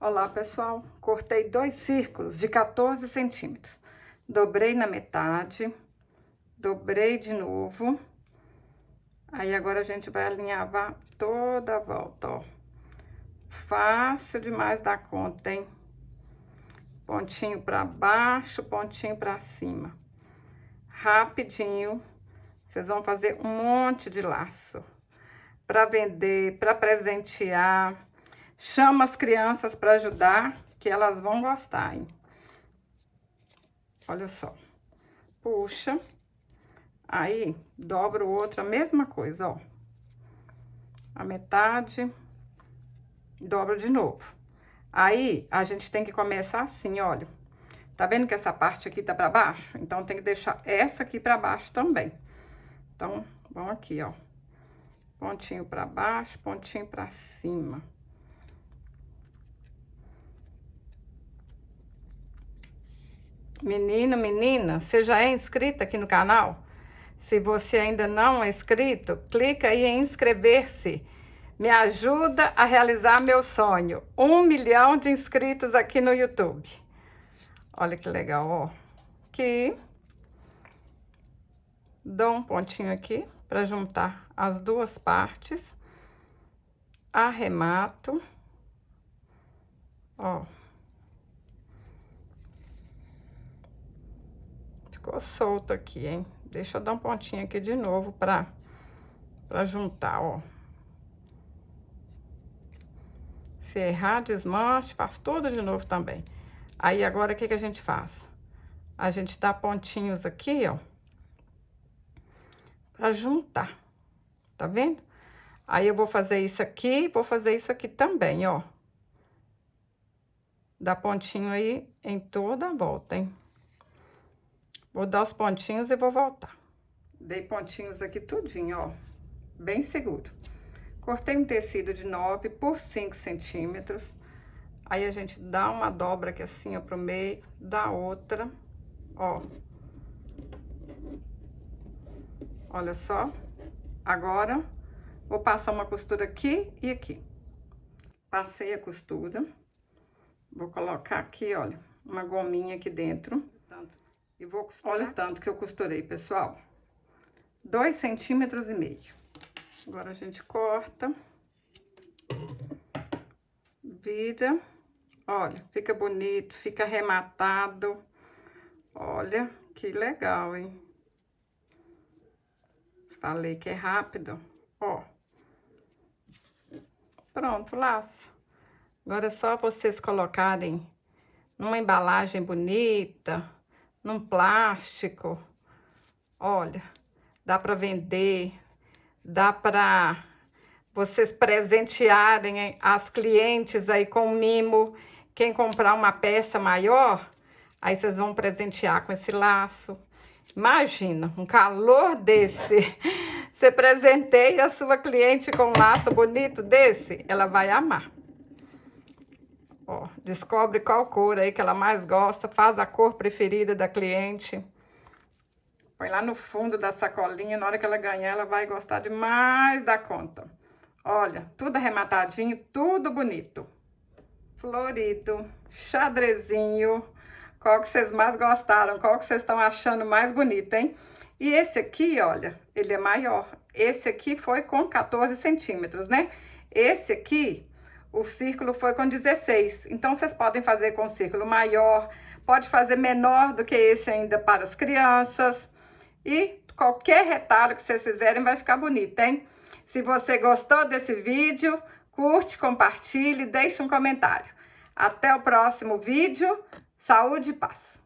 Olá, pessoal. Cortei 2 círculos de 14 centímetros. Dobrei na metade, dobrei de novo. Aí, agora a gente vai alinhavar toda a volta, ó. Fácil demais dar conta, hein? Pontinho pra baixo, pontinho pra cima. Rapidinho. Vocês vão fazer um monte de laço. Pra vender, pra presentear. Chama as crianças para ajudar, que elas vão gostar, hein? Olha só. Puxa. Aí, dobra o outro, a mesma coisa, ó. A metade. Dobra de novo. Aí, a gente tem que começar assim, olha. Tá vendo que essa parte aqui tá para baixo? Então, tem que deixar essa aqui para baixo também. Então, vamos aqui, ó. Pontinho para baixo, pontinho para cima. Menino, menina, você já é inscrita aqui no canal? Se você ainda não é inscrito, clica aí em inscrever-se. Me ajuda a realizar meu sonho. 1 milhão de inscritos aqui no YouTube. Olha que legal, ó. Aqui. Dou um pontinho aqui para juntar as duas partes. Arremato. Ó. Ficou solto aqui, hein? Deixa eu dar um pontinho aqui de novo pra juntar, ó. Se errar, desmanche, faz tudo de novo também. Aí, agora, o que que a gente faz? A gente dá pontinhos aqui, ó. Pra juntar. Tá vendo? Aí, eu vou fazer isso aqui, vou fazer isso aqui também, ó. Dá pontinho aí em toda a volta, hein? Vou dar os pontinhos e vou voltar. Dei pontinhos aqui tudinho, ó. Bem seguro. Cortei um tecido de 9 por 5 centímetros. Aí, a gente dá uma dobra aqui assim, ó, pro meio. Dá outra, ó. Olha só. Agora, vou passar uma costura aqui e aqui. Passei a costura. Vou colocar aqui, olha, uma gominha aqui dentro. E vou costurar. Olha o tanto que eu costurei, pessoal. 2,5 centímetros. Agora a gente corta. Vira. Olha, fica bonito, fica arrematado. Olha, que legal, hein? Falei que é rápido. Ó. Pronto, laço. Agora é só vocês colocarem numa embalagem bonita, num plástico. Olha, dá para vender, dá para vocês presentearem as clientes aí com mimo. Quem comprar uma peça maior, aí vocês vão presentear com esse laço. Imagina, um calor desse. Você presenteia a sua cliente com um laço bonito desse, ela vai amar. Ó, descobre qual cor aí que ela mais gosta, faz a cor preferida da cliente. Põe lá no fundo da sacolinha, na hora que ela ganhar, ela vai gostar demais da conta. Olha, tudo arrematadinho, tudo bonito. Florido, xadrezinho. Qual que vocês mais gostaram? Qual que vocês estão achando mais bonito, hein? E esse aqui, olha, ele é maior. Esse aqui foi com 14 centímetros, né? Esse aqui, o círculo foi com 16. Então, vocês podem fazer com um círculo maior, pode fazer menor do que esse ainda para as crianças. E qualquer retalho que vocês fizerem vai ficar bonito, hein? Se você gostou desse vídeo, curte, compartilhe, deixe um comentário. Até o próximo vídeo. Saúde e paz!